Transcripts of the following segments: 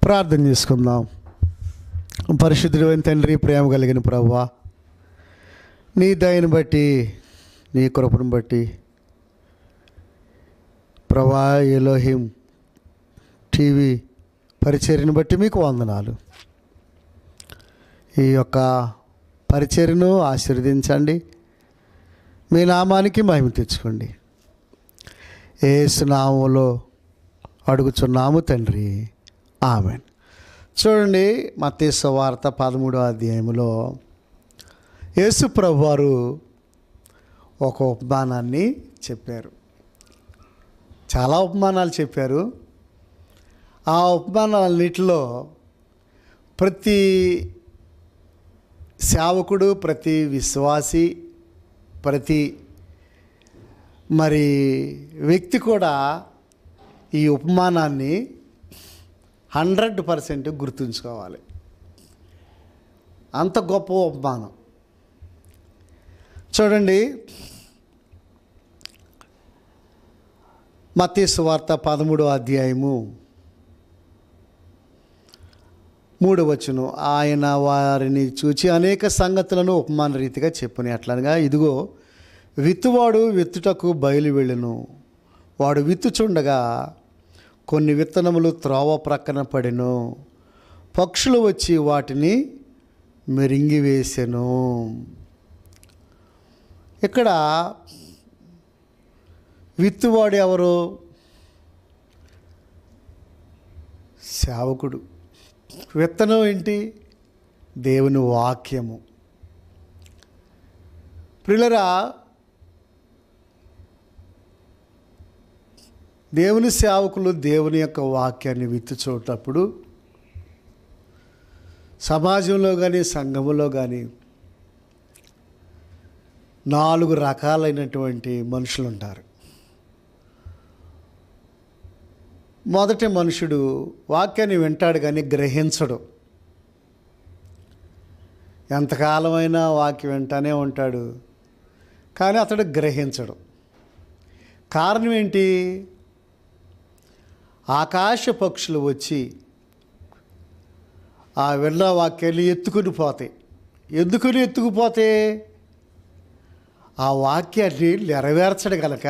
ప్రార్థన చేసుకుందాం. పరిశుద్ధుడైన తండ్రి, ప్రేమ కలిగిన ప్రభువా, నీ దయను బట్టి, నీ కృపను బట్టి ప్రభువా, ఎలోహిం టీవీ పరిచర్యను బట్టి మీకు వందనాలు. ఈ యొక్క పరిచర్యను ఆశీర్వదించండి, మీ నామానికి మహిమ తెచ్చుకోండి. యేసు నామములో అడుగుచున్నాము తండ్రి, ఆమేన్. చూడండి, మత్తయి సువార్త 13వ అధ్యాయంలో యేసు ప్రభువారు ఒక ఉపమానాన్ని చెప్పారు. చాలా ఉపమానాలు చెప్పారు. ఆ ఉపమానాలన్నిటిలో ప్రతి సేవకుడు, ప్రతి విశ్వాసి, ప్రతి వ్యక్తి కూడా ఈ ఉపమానాన్ని 100% గుర్తుంచుకోవాలి. అంత గొప్ప ఉపమానం. చూడండి, మత్తయి సువార్త 13వ అధ్యాయము 3వ వచనం. ఆయన వారిని చూచి అనేక సంగతులను ఉపమాన రీతిగా చెప్పుని అట్లనగా, ఇదిగో విత్తువాడు విత్తుటకు బయలు వెళ్ళెను. వాడు విత్తుచుండగా కొన్ని విత్తనములు త్రోవ ప్రక్కన పడెను. పక్షులు వచ్చి వాటిని మెరింగివేసెను. ఇక్కడ విత్తువాడు ఎవరు? సేవకుడు. విత్తనం ఏంటి? దేవుని వాక్యము. ప్రియులారా, దేవుని సేవకులు దేవుని యొక్క వాక్యాన్ని విత్తుచేటప్పుడు సమాజంలో కానీ సంఘములో కానీ 4 రకాలైనటువంటి మనుషులు ఉంటారు. మొదటి మనుషుడు వాక్యాన్ని వింటాడు కానీ గ్రహించడు. ఎంతకాలమైనా వాక్యం వింటానే ఉంటాడు కానీ అతడు గ్రహించడు. కారణం ఏంటి? ఆకాశ పక్షులు వచ్చి ఆ విన్న వాక్యాన్ని ఎత్తుకుని పోతాయి. ఎందుకుని ఎత్తుకుపోతే? ఆ వాక్యాన్ని నెరవేర్చడం గలక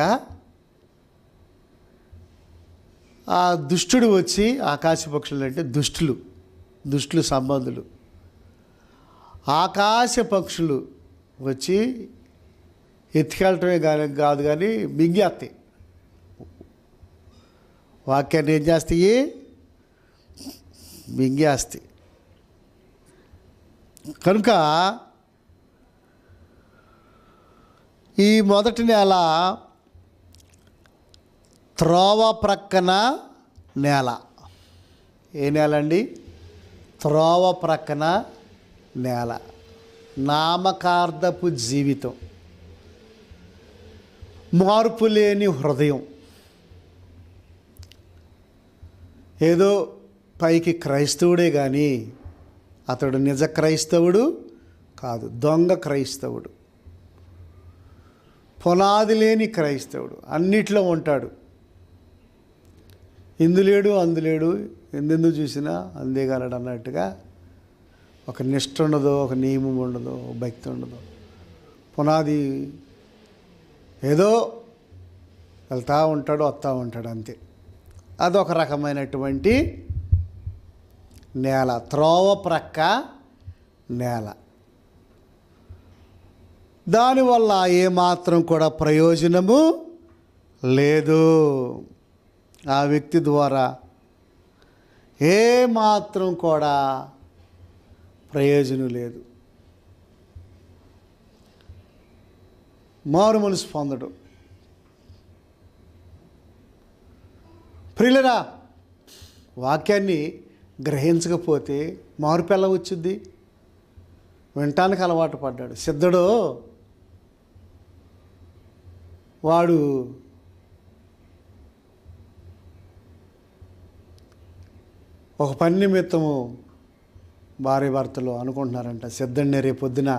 ఆ దుష్టుడు వచ్చి, ఆకాశ పక్షులు అంటే దుష్టులు సంబంధులు, ఆకాశ పక్షులు వచ్చి ఎత్తుకెళ్ళటమే కాదు కానీ మింగేస్తాయి. వాక్యాన్ని ఏం చేస్తాయి? మింగేస్తాయి. కనుక ఈ మొదటి నేల త్రోవ ప్రక్కన నేల. ఏ నేల అండి? త్రోవ ప్రక్కన నేల. నామకార్థపు జీవితం, మార్పు లేని హృదయం. ఏదో పైకి క్రైస్తవుడే కానీ అతడు నిజ క్రైస్తవుడు కాదు, దొంగ క్రైస్తవుడు, పునాది లేని క్రైస్తవుడు. అన్నిట్లో ఉంటాడు. ఇందులేడు అందులేడు, ఎందెందుకు చూసినా అందేగలడు అన్నట్టుగా ఒక నిష్ఠ ఉండదు, ఒక నియమం ఉండదు, ఒక భక్తి ఉండదు. పునాది ఏదో వెళ్తూ ఉంటాడు, వస్తూ ఉంటాడు, అంతే. అదొక రకమైనటువంటి నేల, త్రోవ ప్రక్క నేల. దానివల్ల ఏమాత్రం కూడా ప్రయోజనము లేదు. ఆ వ్యక్తి ద్వారా ఏమాత్రం కూడా ప్రయోజనం లేదు. మారు మనసు పొందడు. ప్రియులరా, వాక్యాన్ని గ్రహించకపోతే మార్పు ఎలా వచ్చింది? వినటానికి అలవాటు పడ్డాడు. సిద్ధుడు వాడు ఒక పని నిమిత్తము భార్య భర్తలు అనుకుంటున్నారంట, సిద్ధుడిని రేపు పొద్దున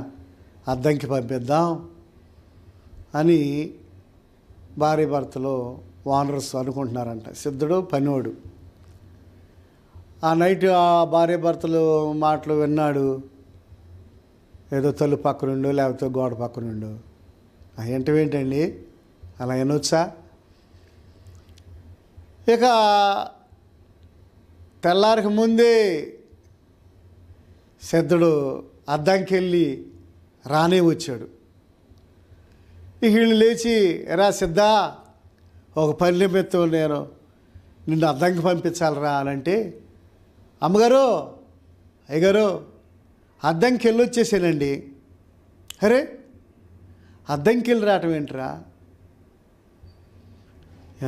అద్దంకి పంపిద్దాం అని భార్య భర్తలు వానరస్ అనుకుంటున్నారంట. సిద్ధుడు పనివాడు. ఆ నైట్ ఆ భార్య భర్తలు మాటలు విన్నాడు. ఏదో తలుపు పక్క నుండో లేకపోతే గోడ పక్క నుండో. ఏంటండి అలా వినొచ్చా? ఇక తెల్లారికి ముందే సిద్ధుడు అద్దంకి వెళ్ళి రానే వచ్చాడు. ఇక వీళ్ళు లేచి, ఎరా సిద్ధా, ఒక పని నిమిత్తం నేను నిన్ను అద్దంకి పంపించాలరా అని అంటే, అమ్మగారు, అయ్యగారు, అద్దంకి వెళ్ళి వచ్చేసానండి. అరే, అద్దంకి వెళ్ళి రావటం ఏంటిరా?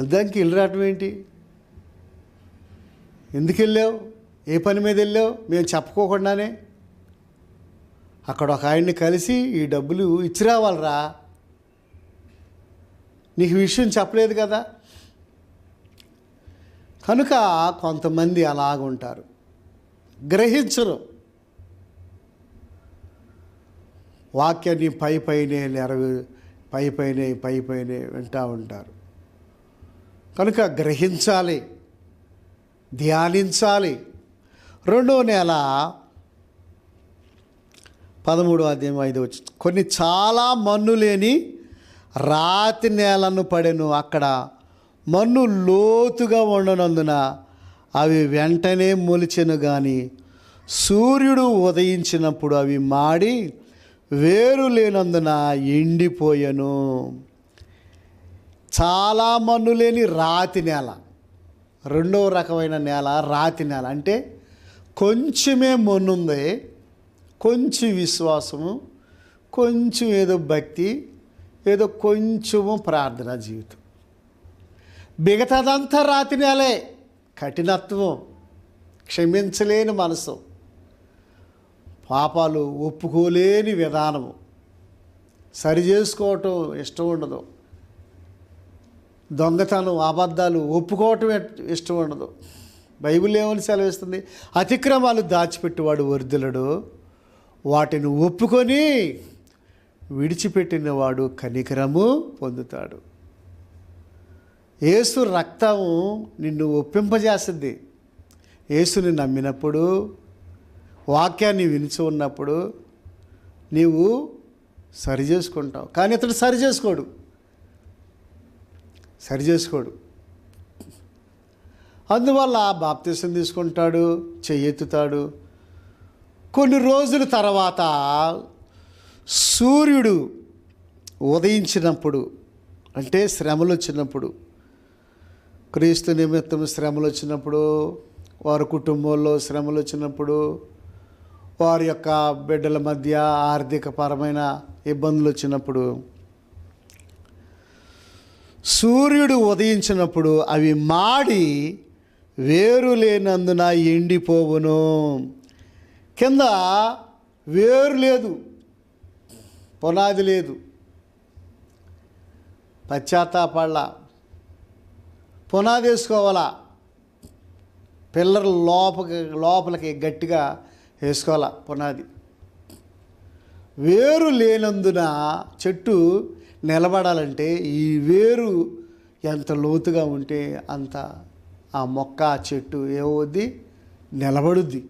అద్దంకి వెళ్ళి రావటం ఏంటి? ఎందుకు వెళ్ళావు? ఏ పని మీద వెళ్ళావు? మేము చెప్పుకోకుండానే అక్కడ ఒక ఆయన్ని కలిసి ఈ డబ్బులు ఇచ్చి రావాలరా, నీకు విషయం చెప్పలేదు కదా. కనుక కొంతమంది అలాగుంటారు, గ్రహించరు. వాక్యాన్ని పైనే వింటూ ఉంటారు. కనుక గ్రహించాలి, ధ్యానించాలి. 2వ నెల 13వ అధ్యాయం 5వ వచనం. కొన్ని చాలా మన్ను లేని రాతి నేలను పడెను. అక్కడ మన్ను లోతుగా ఉండనందున అవి వెంటనే మొలిచెను, కానీ సూర్యుడు ఉదయించినప్పుడు అవి మాడి వేరు లేనందున ఎండిపోయెను. చాలా మన్ను లేని రాతి నేల. 2వ రకమైన నేల రాతి నేల. అంటే కొంచెమే మన్నుంది, కొంచెం విశ్వాసము, కొంచెం ఏదో భక్తి, ఏదో కొంచెము ప్రార్థనా జీవితం. మిగతాదంతా రాతి నేలే. కఠినత్వం, క్షమించలేని మనసు, పాపాలు ఒప్పుకోలేని విధానము, సరి చేసుకోవటం ఇష్టం ఉండదు, దొంగతనం, అబద్ధాలు ఒప్పుకోవటం ఇష్టం ఉండదు. బైబిల్ ఏమని సెలవిస్తుంది? అతిక్రమాలు దాచిపెట్టేవాడు వర్ధిల్లడు, వాటిని ఒప్పుకొని విడిచిపెట్టినవాడు కనికరము పొందుతాడు. యేసు రక్తము నిన్ను ఒప్పింపజేస్తుంది. యేసుని నమ్మినప్పుడు, వాక్యాన్ని వినిచి ఉన్నప్పుడు నీవు సరి చేసుకుంటావు. కానీ ఇతడు సరి చేసుకోడు. అందువల్ల బాప్తిసం తీసుకుంటాడు, చెయ్యెత్తుతాడు. కొన్ని రోజుల తర్వాత సూర్యుడు ఉదయించినప్పుడు, అంటే శ్రమలు వచ్చినప్పుడు, క్రీస్తు నిమిత్తం శ్రమలు వచ్చినప్పుడు, వారి కుటుంబంలో శ్రమలు వచ్చినప్పుడు, వారి యొక్క బిడ్డల మధ్య ఆర్థికపరమైన ఇబ్బందులు వచ్చినప్పుడు, సూర్యుడు ఉదయించినప్పుడు అవి మాడి వేరు లేనందున ఎండిపోవును. కింద వేరు లేదు, పునాది లేదు, పశ్చాత్తాపడాల, పునాది వేసుకోవాలా, పిల్లర్ లోపలికి గట్టిగా వేసుకోవాలా పునాది. వేరు లేనందున చెట్టు నిలబడాలంటే ఈ వేరు ఎంత లోతుగా ఉంటే అంత ఆ మొక్క, ఆ చెట్టు ఏమవుద్ది? నిలబడుద్ది.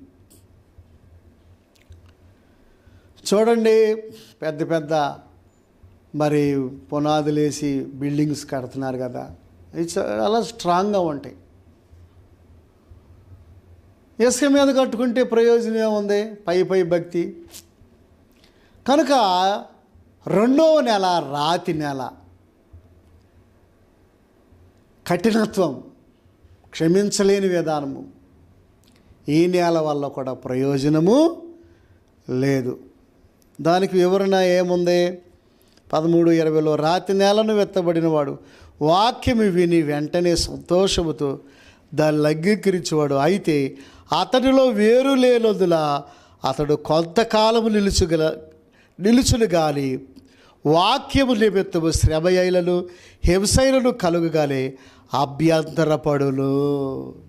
చూడండి, పెద్ద పెద్ద మరి పునాదులు వేసి బిల్డింగ్స్ కడుతున్నారు కదా, అవి చాలా స్ట్రాంగ్గా ఉంటాయి. ఇసుక మీద కట్టుకుంటే ప్రయోజనం ఏముంది? పై భక్తి. కనుక 2వ నెల రాతి నేల, కఠినత్వం, క్షమించలేని విధానము. ఈ నేల వల్ల కూడా ప్రయోజనము లేదు. దానికి వివరణ ఏముంది? 13:20లో రాతి నేలను వెత్తబడినవాడు వాక్యము విని వెంటనే సంతోషముతో దాన్ని అంగీకరించేవాడు. అయితే అతడిలో వేరు లేనందున అతడు కొంతకాలము నిలుచును గాని వాక్యము నిమిత్తము శ్రమయైలను హింసైలను కలుగుగానే అభ్యంతరపడును.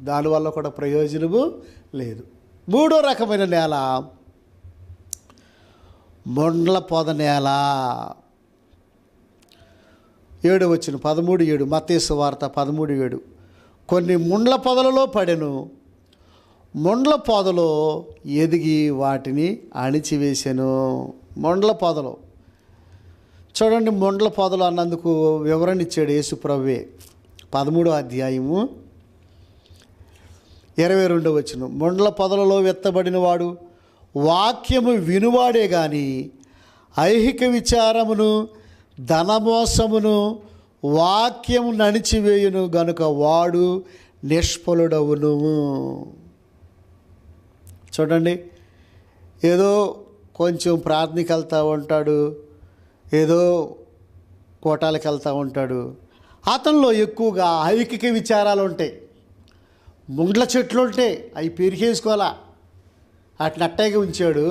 దానివల్ల కూడా ప్రయోజనము లేదు. 3వ రకమైన నేల మొండ్ల పొద నేల. 7వ వచనం 13:7 మత్తయి సువార్త 13:7. కొన్ని ముండ్ల పొదలలో పడెను, ముండ్ల పొదలో ఎదిగి వాటిని అణిచివేసెను. ముండ్ల పొదలో చూడండి, ముండ్ల పొదలు అన్నందుకు వివరణ ఇచ్చాడు యేసుప్రభువే. 13వ అధ్యాయము 22వ వచనం. ముండ్ల పొదలలో విత్తబడిన వాడు వాక్యము వినువాడే గాని ఐహిక విచారమును ధనమోసమును వాక్యము నడిచివేయును గనుక వాడు నిష్ఫలుడవును. చూడండి, ఏదో కొంచెం ప్రార్థనకి వెళ్తూ ఉంటాడు, ఏదో కోటాలకు వెళ్తూ ఉంటాడు, అతనిలో ఎక్కువగా ఐహిక విచారాలు ఉంటాయి. ముండ్ల చెట్లు ఉంటాయి, అవి పెరిగేసుకోవాలా, వాటిని అట్టాగే ఉంచాడు.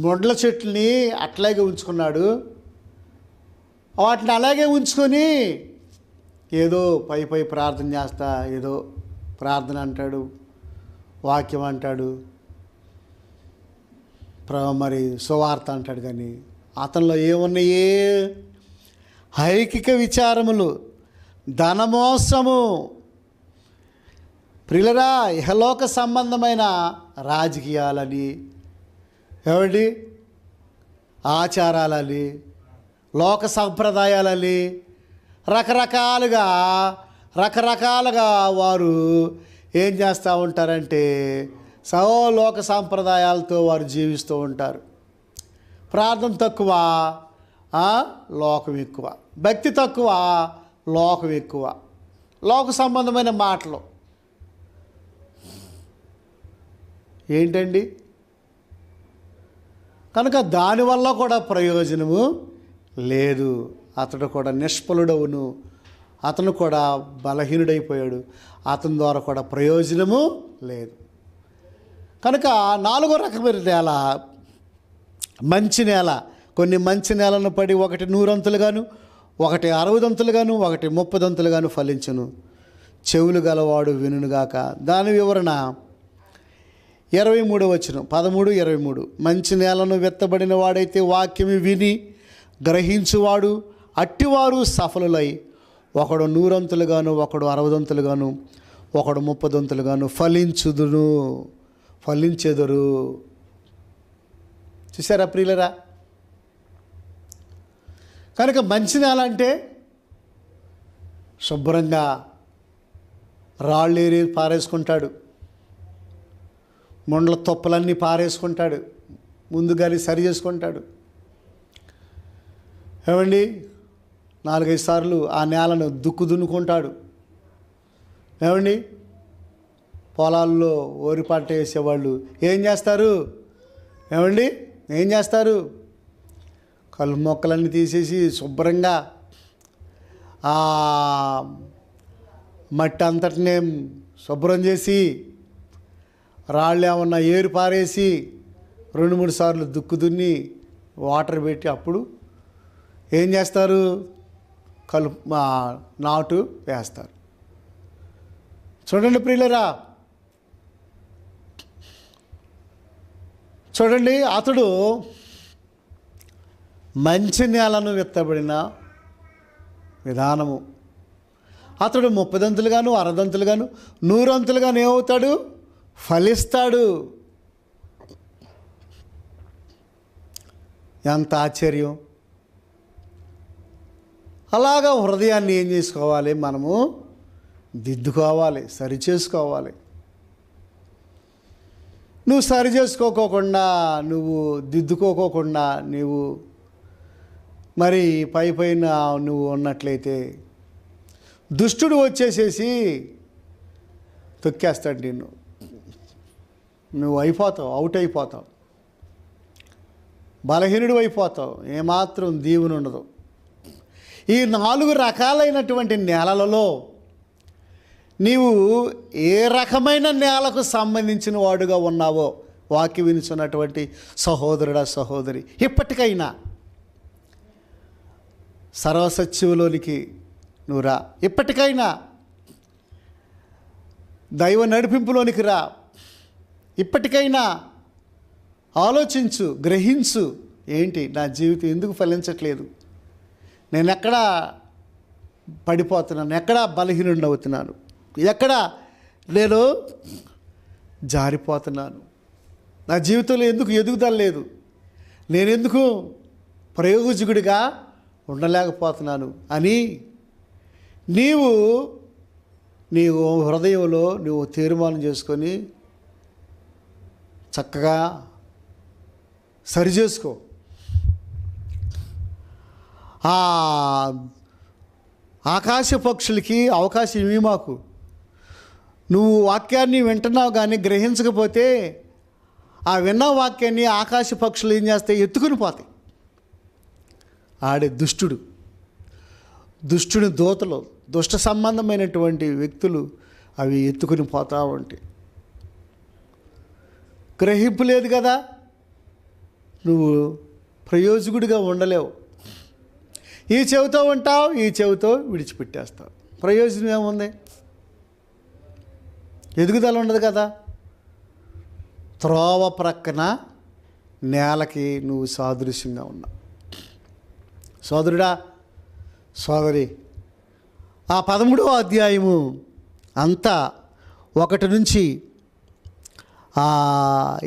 ముండ్ల చెట్లని అట్లాగే ఉంచుకున్నాడు. వాటిని అలాగే ఉంచుకొని ఏదో పై పై ప్రార్థన చేస్తా, ఏదో ప్రార్థన అంటాడు, వాక్యం అంటాడు, మరి సువార్త అంటాడు. కానీ అతనిలో ఏమున్నాయి? ఐహిక విచారములు, ధనమోసము. ప్రియులరా, ఇహలోక సంబంధమైన రాజకీయాలని, ఏమిటి ఆచారాలని, లోక సంప్రదాయాలని రకరకాలుగా వారు ఏం చేస్తూ ఉంటారంటే లోక సాంప్రదాయాలతో వారు జీవిస్తూ ఉంటారు. ప్రార్థన తక్కువ, లోకం ఎక్కువ. భక్తి తక్కువ, లోకం ఎక్కువ. లోక సంబంధమైన మాటలు ఏంటండి? కనుక దానివల్ల కూడా ప్రయోజనము లేదు. అతడు కూడా నిష్ఫలుడవును, అతను కూడా బలహీనుడైపోయాడు, అతని ద్వారా కూడా ప్రయోజనము లేదు. కనుక 4వ రకమైన నేల మంచి నేల. కొన్ని మంచి నేలను పడి ఒకటి 100 అంతులుగాను, ఒకటి 60 అంతులుగాను, ఒకటి 30 అంతులుగాను ఫలించును. చెవులు గలవాడు వినుగాక. దాని వివరణ 23వ వచనం, 13, 23. మంచి నేలను విత్తబడిన వాడైతే వాక్యము విని గ్రహించువాడు, అట్టివారు సఫలులై ఒకడు 100 అంతులుగాను, ఒకడు 60 అంతులుగాను, ఒకడు 30 అంతులుగాను ఫలించెదరు. చూసారా ప్రియులరా? కనుక మంచి నేల అంటే శుభ్రంగా రాళ్ళేరి పారేసుకుంటాడు, ముండ్ల తొప్పలన్నీ పారేసుకుంటాడు, ముందుగానే సరి చేసుకుంటాడు. ఏమండి, 4-5 సార్లు ఆ నేలను దున్నుకుంటాడు. ఏమండి, పొలాల్లో వరి పంట వేసేవాళ్ళు ఏం చేస్తారు? ఏం చేస్తారు? కలుపు మొక్కలన్నీ తీసేసి శుభ్రంగా ఆ మట్టి అంతటినే శుభ్రం చేసి రాళ్ళు ఏమన్నా ఏరు పారేసి 2-3 సార్లు దున్ని వాటర్ పెట్టి అప్పుడు ఏం చేస్తారు? నాటు వేస్తారు. చూడండి ప్రియులరా, చూడండి, అతడు మంచి నేలను విత్తబడిన విధానము. అతడు 30 అంతులుగాను, 60 అంతులుగాను, 100 అంతులుగాను ఏమవుతాడు? ఫలిస్తాడు. ఎంత ఆశ్చర్యం! అలాగా హృదయాన్ని ఏం చేసుకోవాలి? మనము దిద్దుకోవాలి, సరి చేసుకోవాలి. నువ్వు సరి చేసుకోకోకుండా, నువ్వు దిద్దుకోకోకుండా నువ్వు మరి పైన నువ్వు ఉన్నట్లయితే దుష్టుడు వచ్చేసేసి తొక్కేస్తాడు నిన్ను. నువ్వు అయిపోతావు, అవుట్ అయిపోతావు, బలహీనుడు అయిపోతావు, ఏమాత్రం దీవెన ఉండదు. ఈ 4 రకాలైనటువంటి నేలలలో నీవు ఏ రకమైన నేలకు సంబంధించిన వాడుగా ఉన్నావో వాక్యం వినుచున్నటువంటి సహోదరుడా, సహోదరి, ఇప్పటికైనా సర్వసత్యములోనికి నువ్వు రా. ఇప్పటికైనా దైవ నడిపింపులోనికి రా. ఇప్పటికైనా ఆలోచించు, గ్రహించు. ఏంటి నా జీవితం ఎందుకు ఫలించట్లేదు? నేను ఎక్కడా పడిపోతున్నాను? ఎక్కడా బలహీనుడిని అవుతున్నాను? ఎక్కడ నేను జారిపోతున్నాను, నా జీవితంలో ఎందుకు ఎదుగుదల లేదు, నేనెందుకు ప్రయోజకుడిగా ఉండలేకపోతున్నాను అని నీవు హృదయంలో నువ్వు తీర్మానం చేసుకొని చక్కగా సరిచేసుకో. ఆ ఆకాశ పక్షులకి అవకాశం ఇవి మాకు. నువ్వు వాక్యాన్ని వింటున్నావు కానీ గ్రహించకపోతే ఆ విన్న వాక్యాన్ని ఆకాశ పక్షులు ఏం చేస్తాయి? ఎత్తుకుని పోతాయి. ఆడే దుష్టుని దూతలు, దుష్ట సంబంధమైనటువంటి వ్యక్తులు అవి ఎత్తుకుని పోతూ ఉంటాయి. గ్రహింపు లేదు కదా, నువ్వు ప్రయోజకుడిగా ఉండలేవు. ఈ చెవితో ఉంటావు, ఈ చెవితో విడిచిపెట్టేస్తావు. ప్రయోజనం ఏముంది? ఎదుగుదల ఉండదు కదా. త్రోవ ప్రక్కన నేలకి నువ్వు సాదృశ్యంగా ఉన్నావు. సోదరుడా, సోదరి, ఆ 13వ అధ్యాయము అంతా 1 నుంచి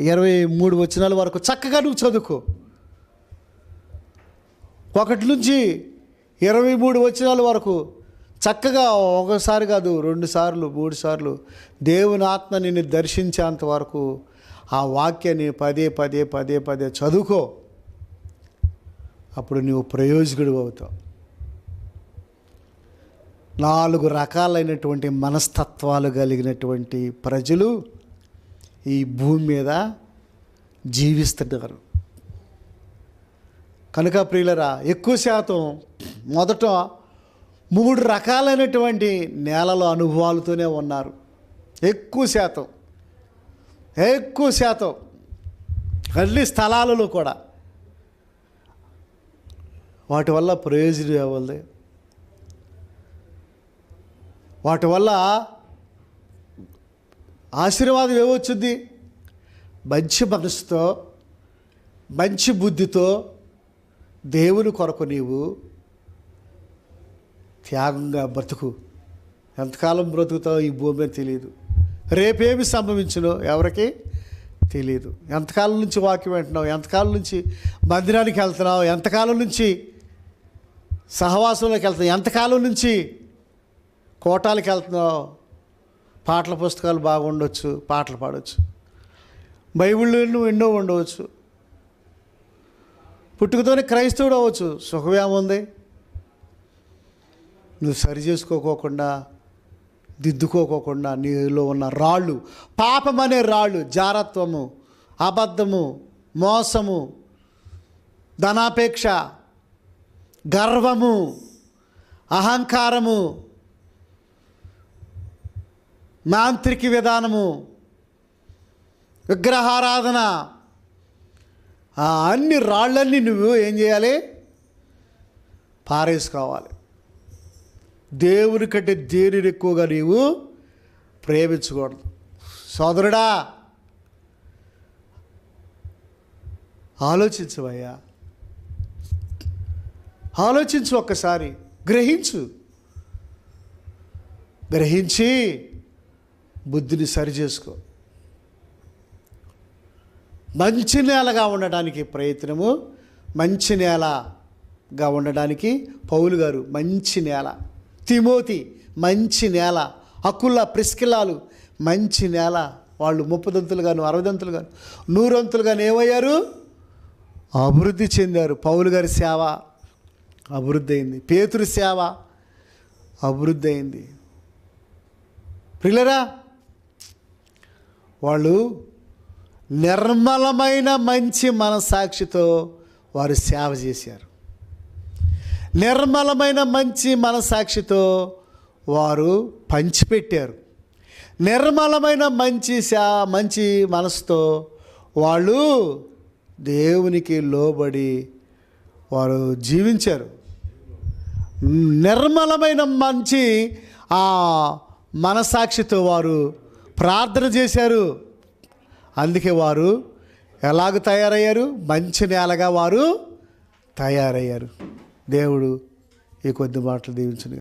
23 వచనాల వరకు చక్కగా నువ్వు చదువుకో. 1 నుంచి 23 వచనాల వరకు చక్కగా ఒకసారి కాదు, 2 సార్లు 3 సార్లు దేవుని ఆత్మ నిన్ను దర్శించేంత వరకు ఆ వాక్యాన్ని పదే చదువుకో. అప్పుడు నువ్వు ప్రయోజకుడు అవుతావు. 4 రకాలైనటువంటి మనస్తత్వాలు కలిగినటువంటి ప్రజలు ఈ భూమి మీద జీవిస్తున్నారు. కనుక ప్రియులరా, ఎక్కువ శాతం మొదట 3 రకాలైనటువంటి నేలల అనుభవాలతోనే ఉన్నారు. ఎక్కువ శాతం అన్ని స్థలాలలో కూడా. వాటి వల్ల ప్రయోజనం ఏముంది? వాటి వల్ల ఆశీర్వాదం ఏమొచ్చుద్ది? మంచి మనసుతో, మంచి బుద్ధితో దేవుని కొరకు నీవు త్యాగంగా బ్రతుకు. ఎంతకాలం బ్రతుకుతావు ఈ భూమి మీద తెలియదు. రేపేమి సంభవించునో ఎవరికి తెలియదు. ఎంతకాలం నుంచి వాక్యం వింటున్నావు, ఎంతకాలం నుంచి మందిరానికి వెళ్తున్నావు, ఎంతకాలం నుంచి సహవాసంలోకి వెళ్తున్నావు, ఎంతకాలం నుంచి కోటాలకు వెళ్తున్నావు. పాటల పుస్తకాలు బాగుండొచ్చు, పాటలు పాడవచ్చు, బైబిళ్ళు ఎన్నో ఉండవచ్చు, పుట్టుకతోనే క్రైస్తవుడు అవ్వచ్చు. సుఖమేముంది? నువ్వు సరి చేసుకోకోకుండా, దిద్దుకోకోకుండా నీలో ఉన్న రాళ్ళు, పాపం అనే రాళ్ళు, జారత్వము, అబద్ధము, మోసము, ధనాపేక్ష, గర్వము, అహంకారము, మాంత్రిక విధానము, విగ్రహారాధన, అన్ని రాళ్ళన్నీ నువ్వు ఏం చేయాలి? పారేసుకోవాలి. దేవుని కంటే దేనిని ఎక్కువగా నీవు ప్రేమించకూడదు. సోదరుడా, ఆలోచించవయ్యా, ఆలోచించు. ఒక్కసారి గ్రహించి బుద్ధిని సరిచేసుకో. మంచి నేలగా ఉండడానికి ప్రయత్నము. మంచి నేలగా ఉండడానికి పౌలు గారు మంచి నేల, తిమోతి మంచి నేల, అకుల్లా ప్రిస్కిల్లాలు మంచి నేల. వాళ్ళు 30 దంతులు గాను, 60 దంతులు గాను, 100 అంతులు గాను ఏమయ్యారు? అభివృద్ధి చెందారు. పౌలు గారి సేవ అభివృద్ధి అయింది, పేతురు సేవ అభివృద్ధి అయింది. ప్రియులరా, వాళ్ళు నిర్మలమైన మంచి మనసాక్షితో వారు సేవ చేశారు. నిర్మలమైన మంచి మనసాక్షితో వారు పంచిపెట్టారు. నిర్మలమైన మంచి మనసుతో వాళ్ళు దేవునికి లోబడి వారు జీవించారు. నిర్మలమైన మంచి మనసాక్షితో వారు ప్రార్థన చేశారు. అందుకే వారు ఎలాగ తయారయ్యారు? మంచి నేలగా వారు తయారయ్యారు. దేవుడు ఈ కొద్ది మాటలు దీవించును.